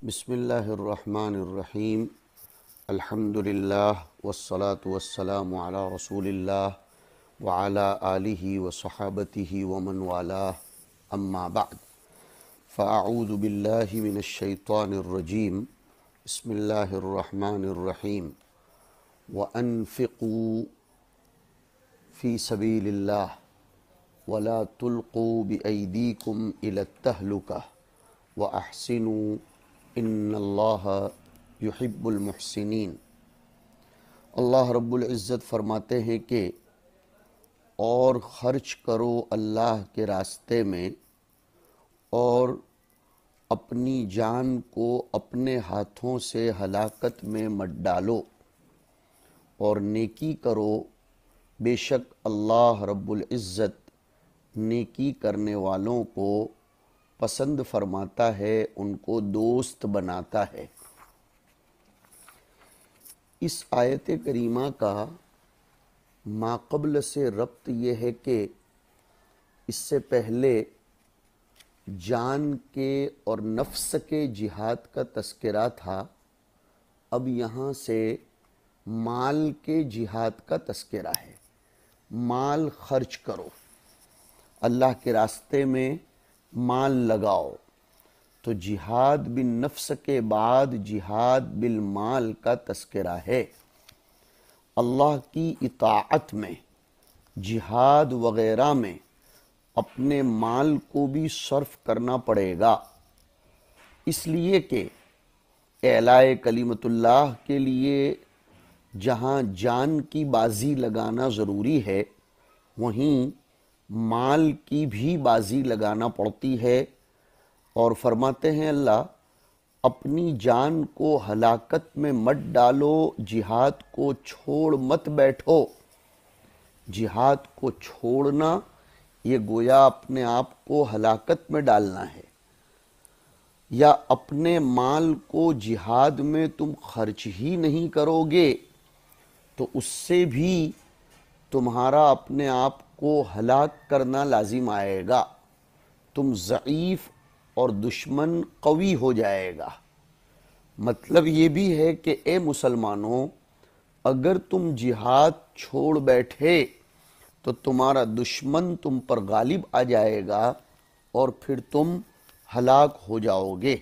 بسم اللہ الرحمن الرحیم الحمد للہ والصلاة والسلام علی رسول اللہ وعلی آلہ وصحابتہ ومن والاه اما بعد فاعوذ باللہ من الشیطان الرجیم بسم اللہ الرحمن الرحیم وانفقوا فی سبیل اللہ ولا تلقوا بأیدیکم الی التہلکہ واحسنوا ان اللہ یحب المحسنین۔ اللہ رب العزت فرماتے ہیں کہ اور خرچ کرو اللہ کے راستے میں اور اپنی جان کو اپنے ہاتھوں سے ہلاکت میں مت ڈالو اور نیکی کرو، بے شک اللہ رب العزت نیکی کرنے والوں کو پسند فرماتا ہے، ان کو دوست بناتا ہے۔ اس آیت کریمہ کا ماقبل سے ربط یہ ہے کہ اس سے پہلے جان کے اور نفس کے جہاد کا تذکرہ تھا، اب یہاں سے مال کے جہاد کا تذکرہ ہے۔ مال خرچ کرو، اللہ کے راستے میں مال لگاؤ، تو جہاد بالنفس کے بعد جہاد بالمال کا تذکرہ ہے۔ اللہ کی اطاعت میں، جہاد وغیرہ میں اپنے مال کو بھی صرف کرنا پڑے گا، اس لیے کہ اعلاء کلمت اللہ کے لیے جہاں جان کی بازی لگانا ضروری ہے، وہیں مال کی بھی بازی لگانا پڑتی ہے۔ اور فرماتے ہیں اللہ، اپنی جان کو ہلاکت میں مت ڈالو، جہاد کو چھوڑ مت بیٹھو۔ جہاد کو چھوڑنا یہ گویا اپنے آپ کو ہلاکت میں ڈالنا ہے، یا اپنے مال کو جہاد میں تم خرچ ہی نہیں کرو گے تو اس سے بھی تمہارا اپنے آپ کو ہلاک کرنا لازم آئے گا، تم ضعیف اور دشمن قوی ہو جائے گا۔ مطلب یہ بھی ہے کہ اے مسلمانوں، اگر تم جہاد چھوڑ بیٹھے تو تمہارا دشمن تم پر غالب آ جائے گا اور پھر تم ہلاک ہو جاؤ گے۔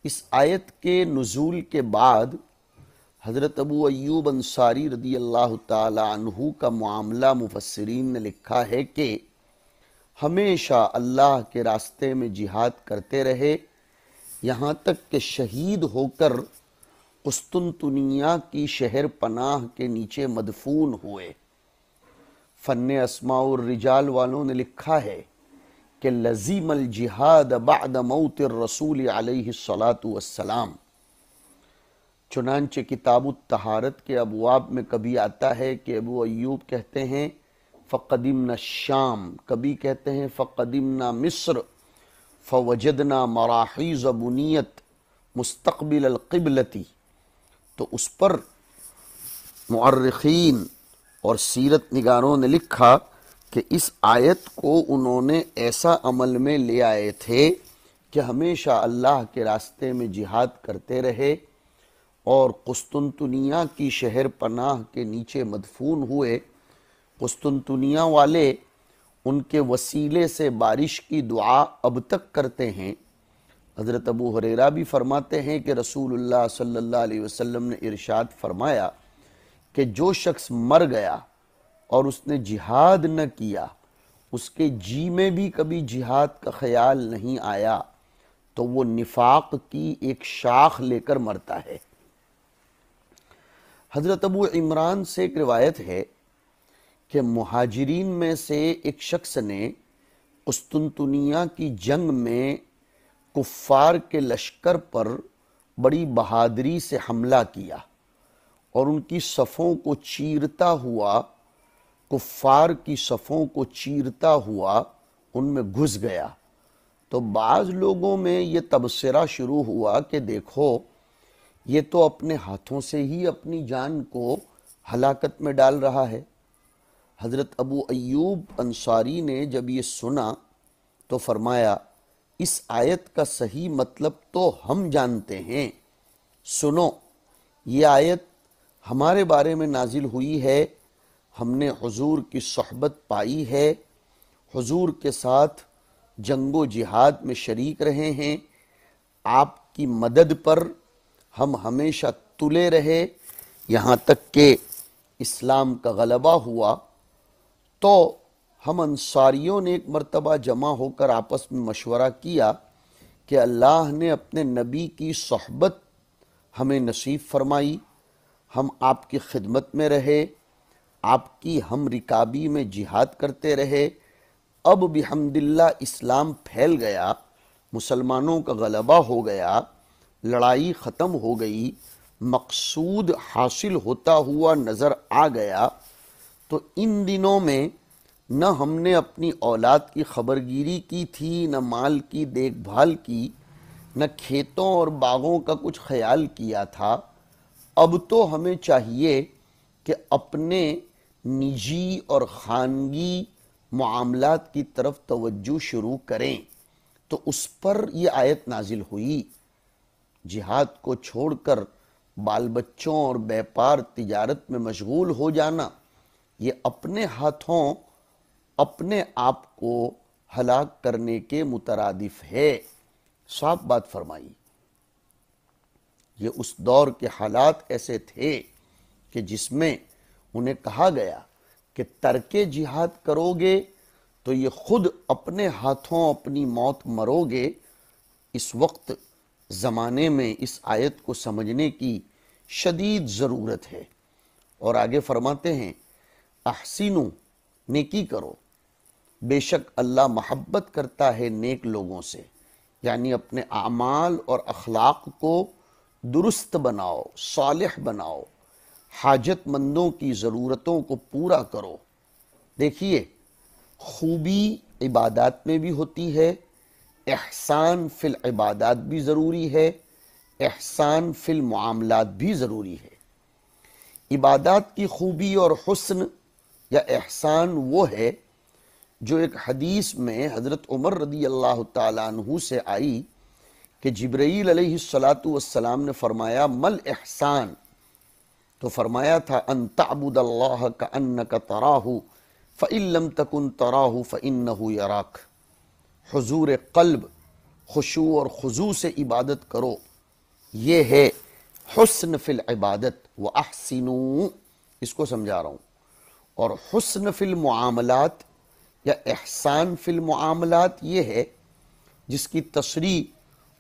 اس آیت کے نزول کے بعد حضرت ابو ایوب انصاری رضی اللہ تعالی عنہ کا معاملہ مفسرین نے لکھا ہے کہ ہمیشہ اللہ کے راستے میں جہاد کرتے رہے، یہاں تک کہ شہید ہو کر قسطنطنیہ کی شہر پناہ کے نیچے مدفون ہوئے۔ فن اسماء الرجال والوں نے لکھا ہے کہ لزم الجہاد بعد موت الرسول علیہ الصلاۃ والسلام۔ چنانچہ کتاب الطہارت کے ابواب میں کبھی آتا ہے کہ ابو ایوب کہتے ہیں فقدمنا الشام، کبھی کہتے ہیں فقدمنا مصر فوجدنا مراحیض بنیت مستقبل القبلتی۔ تو اس پر مؤرخین اور سیرت نگاروں نے لکھا کہ اس آیت کو انہوں نے ایسا عمل میں لے آئے تھے کہ ہمیشہ اللہ کے راستے میں جہاد کرتے رہے اور قسطنطنیہ کی شہر پناہ کے نیچے مدفون ہوئے۔ قسطنطنیہ والے ان کے وسیلے سے بارش کی دعا اب تک کرتے ہیں۔ حضرت ابو ہریرہ بھی فرماتے ہیں کہ رسول اللہ صلی اللہ علیہ وسلم نے ارشاد فرمایا کہ جو شخص مر گیا اور اس نے جہاد نہ کیا، اس کے جی میں بھی کبھی جہاد کا خیال نہیں آیا، تو وہ نفاق کی ایک شاخ لے کر مرتا ہے۔ حضرت ابو عمران سے ایک روایت ہے کہ مہاجرین میں سے ایک شخص نے قسطنطنیہ کی جنگ میں کفار کے لشکر پر بڑی بہادری سے حملہ کیا اور ان کی صفوں کو چیرتا ہوا، کفار کی صفوں کو چیرتا ہوا ان میں گھس گیا۔ تو بعض لوگوں میں یہ تبصرہ شروع ہوا کہ دیکھو، یہ تو اپنے ہاتھوں سے ہی اپنی جان کو ہلاکت میں ڈال رہا ہے۔ حضرت ابو ایوب انصاری نے جب یہ سنا تو فرمایا اس آیت کا صحیح مطلب تو ہم جانتے ہیں۔ سنو، یہ آیت ہمارے بارے میں نازل ہوئی ہے، ہم نے حضور کی صحبت پائی ہے، حضور کے ساتھ جنگ و جہاد میں شریک رہے ہیں، آپ کی مدد پر ہم ہمیشہ تلے رہے، یہاں تک کہ اسلام کا غلبہ ہوا۔ تو ہم انصاریوں نے ایک مرتبہ جمع ہو کر آپس میں مشورہ کیا کہ اللہ نے اپنے نبی کی صحبت ہمیں نصیب فرمائی، ہم آپ کی خدمت میں رہے، آپ کی ہم رکابی میں جہاد کرتے رہے، اب بحمداللہ اسلام پھیل گیا، مسلمانوں کا غلبہ ہو گیا، لڑائی ختم ہو گئی، مقصود حاصل ہوتا ہوا نظر آ گیا۔ تو ان دنوں میں نہ ہم نے اپنی اولاد کی خبرگیری کی تھی، نہ مال کی دیکھ بھال کی، نہ کھیتوں اور باغوں کا کچھ خیال کیا تھا۔ اب تو ہمیں چاہیے کہ اپنے نجی اور خانگی معاملات کی طرف توجہ شروع کریں۔ تو اس پر یہ آیت نازل ہوئی۔ جہاد کو چھوڑ کر بال بچوں اور بیپار تجارت میں مشغول ہو جانا، یہ اپنے ہاتھوں اپنے آپ کو ہلاک کرنے کے مترادف ہے۔ صاف بات فرمائی۔ یہ اس دور کے حالات ایسے تھے کہ جس میں انہیں کہا گیا کہ ترک جہاد کرو گے تو یہ خود اپنے ہاتھوں اپنی موت مرو گے۔ اس وقت زمانے میں اس آیت کو سمجھنے کی شدید ضرورت ہے۔ اور آگے فرماتے ہیں احسنو، نیکی کرو، بے شک اللہ محبت کرتا ہے نیک لوگوں سے، یعنی اپنے اعمال اور اخلاق کو درست بناؤ، صالح بناؤ، حاجت مندوں کی ضرورتوں کو پورا کرو۔ دیکھیے، خوبی عبادات میں بھی ہوتی ہے، احسان فی العبادات بھی ضروری ہے، احسان فی المعاملات بھی ضروری ہے۔ عبادات کی خوبی اور حسن یا احسان وہ ہے جو ایک حدیث میں حضرت عمر رضی اللہ تعالیٰ عنہ سے آئی کہ جبرائیل علیہ السلام نے فرمایا مل احسان، تو فرمایا تھا ان تعبد اللہ کأنک تراہ فإن لم تکن تراہ فإنہ یراک۔ حضور قلب، خشوع اور خضوع سے عبادت کرو، یہ ہے حسن فی العبادت۔ وَأَحْسِنُوا، اس کو سمجھا رہا ہوں۔ اور حسن فی المعاملات یا احسان فی المعاملات یہ ہے جس کی تصریح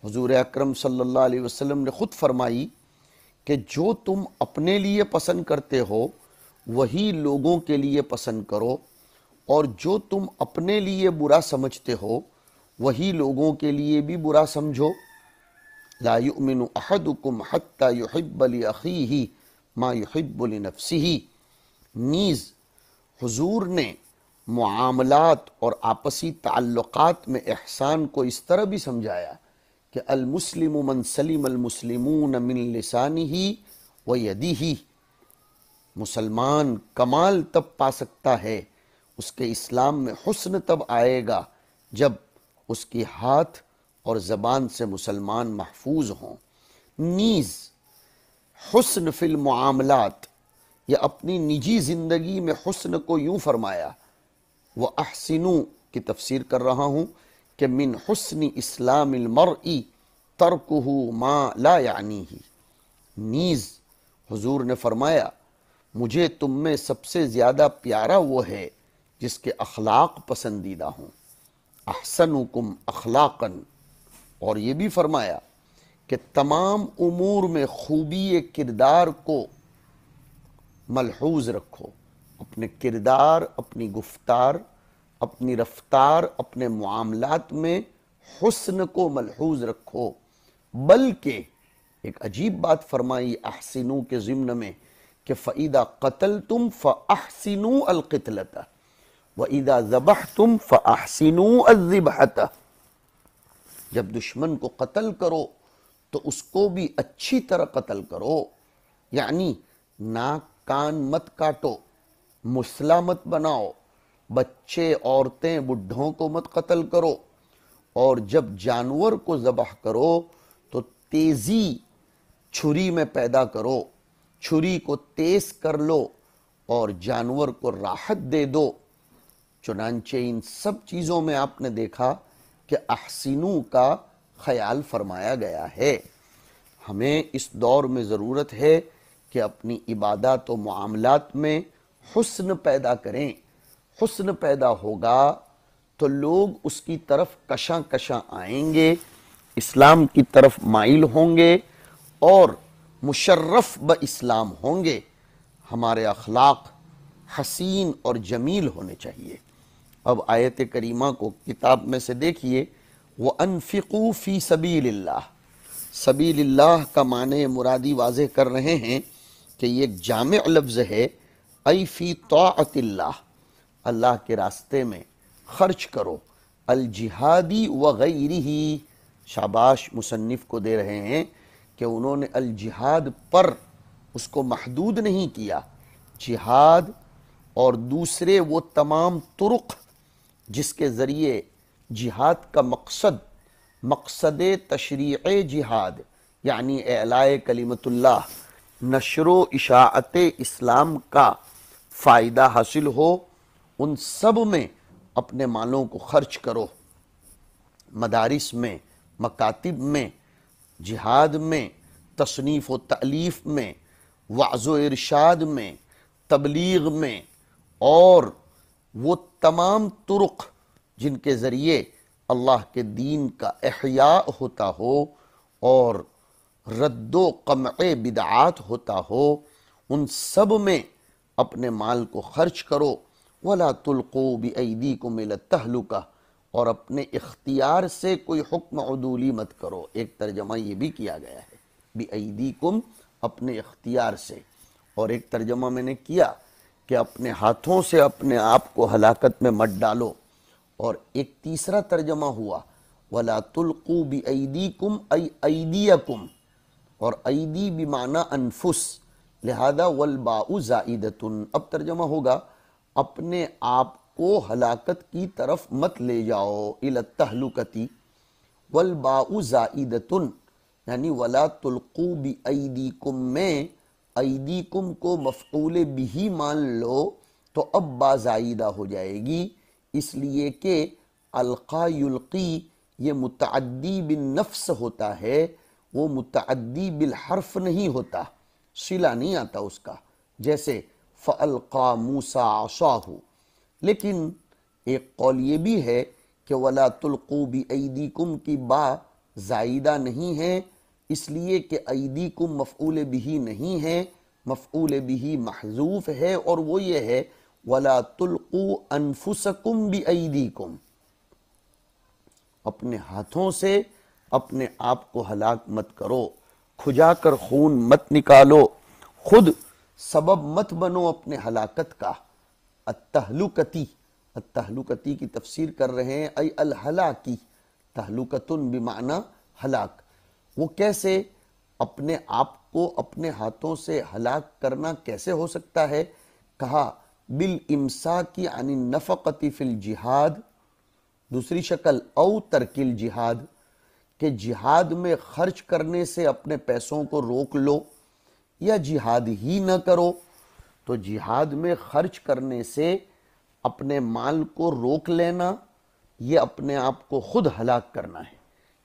حضور اکرم صلی اللہ علیہ وسلم نے خود فرمائی کہ جو تم اپنے لیے پسند کرتے ہو وہی لوگوں کے لیے پسند کرو، اور جو تم اپنے لیے برا سمجھتے ہو وہی لوگوں کے لیے بھی برا سمجھو۔ لا یؤمن احدکم حتی یحب لأخیہ ما یحب لنفسہ۔ نیز حضور نے معاملات اور آپسی تعلقات میں احسان کو اس طرح بھی سمجھایا کہ المسلم من سلم المسلمون من لسانہ و یدہ۔ مسلمان کمال تب پا سکتا ہے، اس کے اسلام میں حسن تب آئے گا جب اس کی ہاتھ اور زبان سے مسلمان محفوظ ہوں۔ نیز حسن فی المعاملات یا اپنی نجی زندگی میں حسن کو یوں فرمایا، وَأَحْسِنُوا کی تفسیر کر رہا ہوں کہ من حسن اسلام المرء ترکہ ما لا یعنیہ۔ نیز حضور نے فرمایا مجھے تم میں سب سے زیادہ پیارا وہ ہے جس کے اخلاق پسندیدہ ہوں، احسنکم اخلاقاً۔ اور یہ بھی فرمایا کہ تمام امور میں خوبی کردار کو ملحوظ رکھو، اپنے کردار، اپنی گفتار، اپنی رفتار، اپنے معاملات میں حسن کو ملحوظ رکھو۔ بلکہ ایک عجیب بات فرمائی احسنو کے ضمن میں کہ فَإِذَا قَتَلْتُمْ فَأَحْسِنُوا الْقِتْلَةَ وَإِذَا ذَبَحْتُمْ فَأَحْسِنُوا الذِّبْحَةَ۔ جب دشمن کو قتل کرو تو اس کو بھی اچھی طرح قتل کرو، یعنی ناک کان مت کاٹو، مسلح مت بناؤ، بچے عورتیں بڈھوں کو مت قتل کرو، اور جب جانور کو ذبح کرو تو تیزی چھری میں پیدا کرو، چھری کو تیز کر لو اور جانور کو راحت دے دو۔ چنانچہ ان سب چیزوں میں آپ نے دیکھا کہ احسنو کا خیال فرمایا گیا ہے۔ ہمیں اس دور میں ضرورت ہے کہ اپنی عبادات و معاملات میں حسن پیدا کریں۔ حسن پیدا ہوگا تو لوگ اس کی طرف کشاں کشاں آئیں گے، اسلام کی طرف مائل ہوں گے اور مشرف اسلام ہوں گے۔ ہمارے اخلاق حسین اور جمیل ہونے چاہیے۔ اب آیت کریمہ کو کتاب میں سے دیکھیے، وَأَنفِقُوا فِي سَبِيلِ اللَّهِ۔ سبیل اللہ کا معنی مرادی واضح کر رہے ہیں کہ یہ ایک جامع لفظ ہے، ای فی طاعت اللہ، اللہ کے راستے میں خرچ کرو، الجہادی وغیرہ۔ شاباش مصنف کو دے رہے ہیں کہ انہوں نے الجہاد پر اس کو محدود نہیں کیا، جہاد اور دوسرے وہ تمام طرق جس کے ذریعے جہاد کا مقصد تشریع جہاد یعنی اعلاء کلمت اللہ، نشر و اشاعت اسلام کا فائدہ حاصل ہو، ان سب میں اپنے مالوں کو خرچ کرو۔ مدارس میں، مکاتب میں، جہاد میں، تصنیف و تألیف میں، وعظ و ارشاد میں، تبلیغ میں، اور وہ تمام طرق جن کے ذریعے اللہ کے دین کا احیاء ہوتا ہو اور رد و قمع بدعات ہوتا ہو، ان سب میں اپنے مال کو خرچ کرو۔ وَلَا تُلْقُوا بِأَيْدِيكُمْ إِلَى التَّهْلُكَةِ، اور اپنے اختیار سے کوئی حکم عدولی مت کرو۔ ایک ترجمہ یہ بھی کیا گیا ہے بِأَيْدِيكُمْ، اپنے اختیار سے، اور ایک ترجمہ میں نے کیا کہ اپنے ہاتھوں سے اپنے آپ کو ہلاکت میں مت ڈالو، اور ایک تیسرا ترجمہ ہوا وَلَا تُلْقُوا بِأَيْدِيكُمْ أَيْ أَيْدِيَكُمْ، اور ایدی بمعنی انفس، لہذا والباء زائدۃ، اب ترجمہ ہوگا اپنے آپ کو ہلاکت کی طرف مت لے جاؤ، الی التہلکۃ، والباء زائدۃ یعنی ولا تلقوا بایدیکم میں ایدیکم کو مفعول بھی مان لو تو اب با زائدہ ہو جائے گی، اس لیے کہ القا یلقی یہ متعدی بالنفس ہوتا ہے، وہ متعدی بالحرف نہیں ہوتا، صلہ نہیں آتا اس کا، جیسے فَأَلْقَى مُوسَىٰ عَصَاهُ۔ لیکن ایک قول یہ بھی ہے کہ وَلَا تُلْقُوا بِأَيْدِيكُمْ کی با زائدہ نہیں ہے، اس لیے کہ ایدیکم مفعول بھی نہیں ہے، مفعول بھی محذوف ہے، اور وہ یہ ہے وَلَا تُلْقُوا أَنفُسَكُمْ بِأَيْدِيكُمْ، اپنے ہاتھوں سے اپنے آپ کو ہلاک مت کرو، کھجا کر خون مت نکالو، خود سبب مت بنو اپنے ہلاکت کا۔ التہلکتی، التہلکتی کی تفسیر کر رہے ہیں ای الہلاکی، تہلکتن بمعنی ہلاک۔ وہ کیسے؟ اپنے آپ کو اپنے ہاتھوں سے ہلاک کرنا کیسے ہو سکتا ہے؟ کہا بالامساک عن النفقۃ فی الجہاد، دوسری شکل او ترک الجہاد، کہ جہاد میں خرچ کرنے سے اپنے پیسوں کو روک لو یا جہاد ہی نہ کرو۔ تو جہاد میں خرچ کرنے سے اپنے مال کو روک لینا، یہ اپنے آپ کو خود ہلاک کرنا ہے۔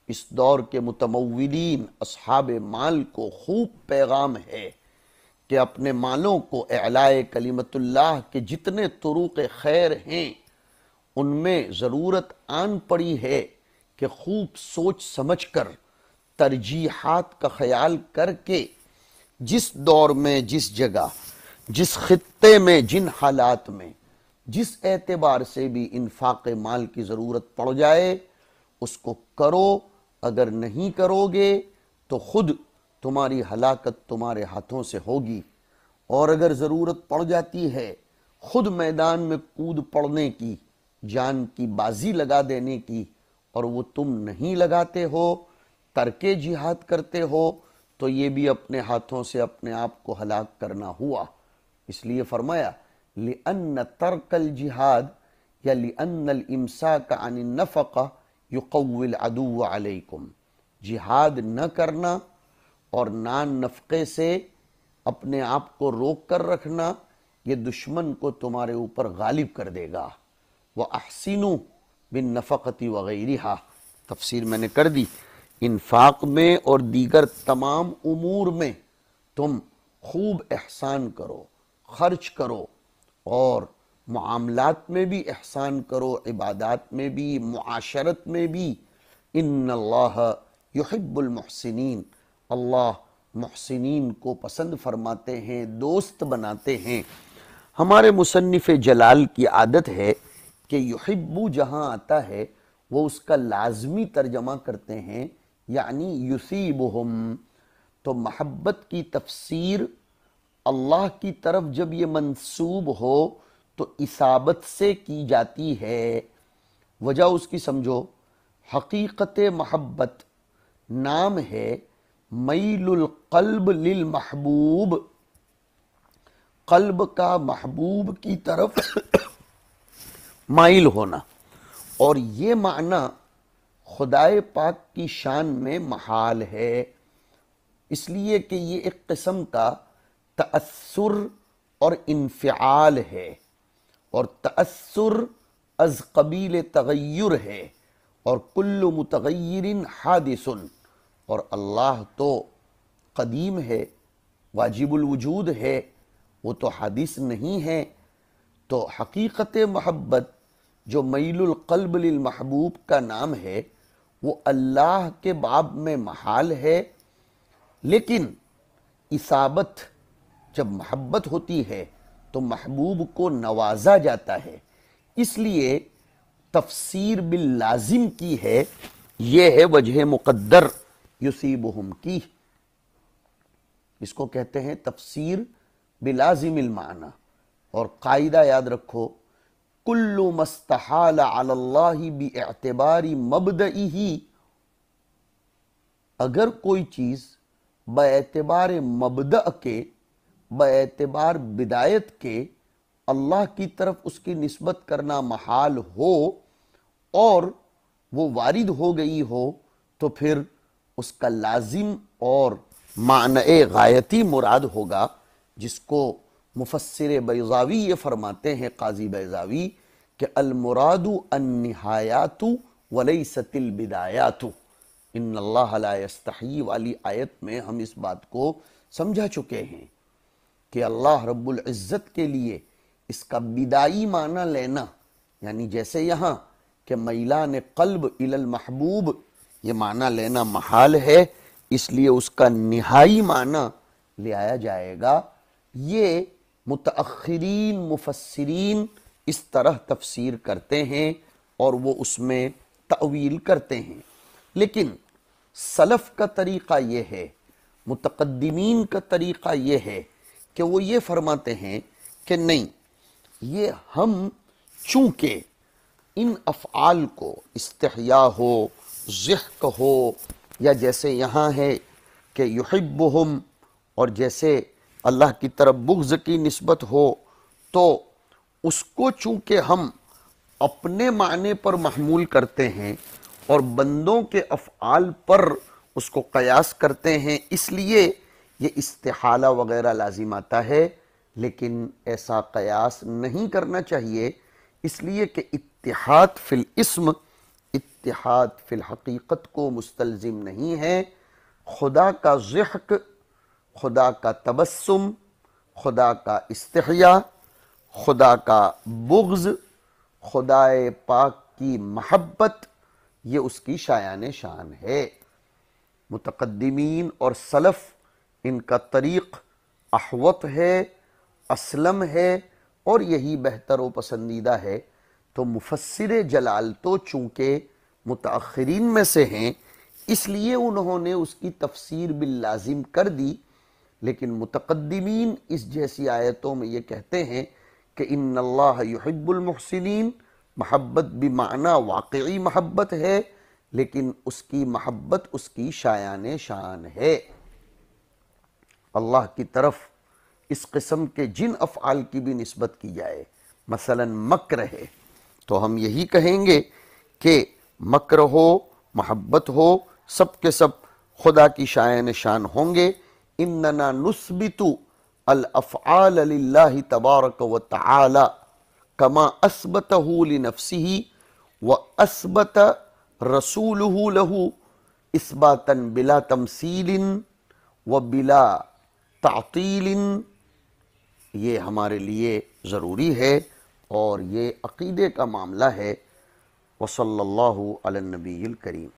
اس دور کے متمولین اصحاب مال کو خوب پیغام ہے کہ اپنے مالوں کو اعلاء کلمت اللہ کے جتنے طرق خیر ہیں ان میں ضرورت آن پڑی ہے کہ خوب سوچ سمجھ کر ترجیحات کا خیال کر کے جس دور میں، جس جگہ، جس خطے میں، جن حالات میں، جس اعتبار سے بھی انفاق مال کی ضرورت پڑ جائے اس کو کرو۔ اگر نہیں کرو گے تو خود تمہاری ہلاکت تمہارے ہاتھوں سے ہوگی، اور اگر ضرورت پڑ جاتی ہے خود میدان میں کود پڑنے کی، جان کی بازی لگا دینے کی، اور وہ تم نہیں لگاتے ہو، ترک جہاد کرتے ہو، تو یہ بھی اپنے ہاتھوں سے اپنے آپ کو ہلاک کرنا ہوا۔ اس لیے فرمایا لِأَنَّ تَرْكَ الْجِهَادِ یا لِأَنَّ الْإِمْسَاكَ عَنِ النَّفَقَةِ یقوی العدو علیکم، جہاد نہ کرنا اور نان نفقے سے اپنے آپ کو روک کر رکھنا، یہ دشمن کو تمہارے اوپر غالب کر دے گا۔ وَأَحْسِنُوا بِالنَّفَقَةِ وَغَيْرِهَا، تفسیر میں نے کر دی، انفاق میں اور دیگر تمام امور میں تم خوب احسان کرو، خرچ کرو، اور معاملات میں بھی احسان کرو، عبادات میں بھی، معاشرت میں بھی۔ ان اللہ یحب المحسنین، اللہ محسنین کو پسند فرماتے ہیں، دوست بناتے ہیں۔ ہمارے مصنف جلال کی عادت ہے کہ یحب جہاں آتا ہے وہ اس کا لازمی ترجمہ کرتے ہیں، یعنی یثیبہم۔ تو محبت کی تفسیر اللہ کی طرف جب یہ منسوب ہو تو اصابت سے کی جاتی ہے۔ وجہ اس کی سمجھو، حقیقت محبت نام ہے میل القلب للمحبوب، قلب کا محبوب کی طرف مائل ہونا، اور یہ معنی خدائے پاک کی شان میں محال ہے، اس لیے کہ یہ ایک قسم کا تأثر اور انفعال ہے، اور تأثر از قبیل تغیر ہے، اور کل متغیر حادث، اور اللہ تو قدیم ہے، واجب الوجود ہے، وہ تو حادث نہیں ہے۔ تو حقیقت محبت جو میل القلب للمحبوب کا نام ہے وہ اللہ کے باب میں محال ہے، لیکن اصابت جب محبت ہوتی ہے تو محبوب کو نوازا جاتا ہے، اس لیے تفسیر باللازم کی ہے، یہ ہے وجہ مقدر یصیبہم کی، اس کو کہتے ہیں تفسیر بلازم المعنی۔ اور قاعدہ یاد رکھو، کل ما استحال علی اللہ باعتبار مبدئہ، اگر کوئی چیز باعتبار مبدأ کے، باعتبار بدایت کے اللہ کی طرف اس کی نسبت کرنا محال ہو اور وہ وارد ہو گئی ہو، تو پھر اس کا لازم اور معنی غایتی مراد ہوگا، جس کو مفسر بیضاوی یہ فرماتے ہیں، قاضی بیضاوی، کہ المراد النہایات ولیست البدایات۔ ان اللہ لا یستحیی والی آیت میں ہم اس بات کو سمجھا چکے ہیں کہ اللہ رب العزت کے لیے اس کا بدائی معنی لینا، یعنی جیسے یہاں کہ میلان قلب الی المحبوب، یہ معنی لینا محال ہے، اس لیے اس کا نہائی معنی لے آیا جائے گا۔ یہ متأخرین مفسرین اس طرح تفسیر کرتے ہیں اور وہ اس میں تأویل کرتے ہیں، لیکن سلف کا طریقہ یہ ہے، متقدمین کا طریقہ یہ ہے کہ وہ یہ فرماتے ہیں کہ نہیں، یہ ہم چونکہ ان افعال کو استحیاء ہو، ضحک ہو، یا جیسے یہاں ہے کہ یحبہم، اور جیسے اللہ کی طرف بغض کی نسبت ہو، تو اس کو چونکہ ہم اپنے معنی پر محمول کرتے ہیں اور بندوں کے افعال پر اس کو قیاس کرتے ہیں، اس لیے یہ استحالہ وغیرہ لازم آتا ہے، لیکن ایسا قیاس نہیں کرنا چاہیے، اس لیے کہ اتحاد فی الاسم اتحاد فی الحقیقت کو مستلزم نہیں ہے۔ خدا کا ضحک، خدا کا تبسم، خدا کا استحیاء، خدا کا بغض، خدائے پاک کی محبت، یہ اس کی شایان شان ہے۔ متقدمین اور سلف ان کا طریق احوط ہے، اسلم ہے، اور یہی بہتر و پسندیدہ ہے۔ تو مفسر جلال تو چونکہ متاخرین میں سے ہیں، اس لیے انہوں نے اس کی تفسیر باللازم کر دی، لیکن متقدمین اس جیسی آیتوں میں یہ کہتے ہیں کہ ان اللہ یحب المحسنین، محبت بمعنی واقعی محبت ہے، لیکن اس کی محبت اس کی شایان شان ہے۔ اللہ کی طرف اس قسم کے جن افعال کی بھی نسبت کی جائے، مثلا مکر ہے، تو ہم یہی کہیں گے کہ مکر ہو، محبت ہو، سب کے سب خدا کی شائن شان ہوں گے۔ اننا نثبت الافعال للہ تبارک و تعالی کما اثبتہ لنفسہ واثبت رسولہ لہ اثباتا بلا تمثیل و بلا تعطیل۔ یہ ہمارے لیے ضروری ہے اور یہ عقیدے کا معاملہ ہے۔ وصلی اللہ علی النبی الکریم۔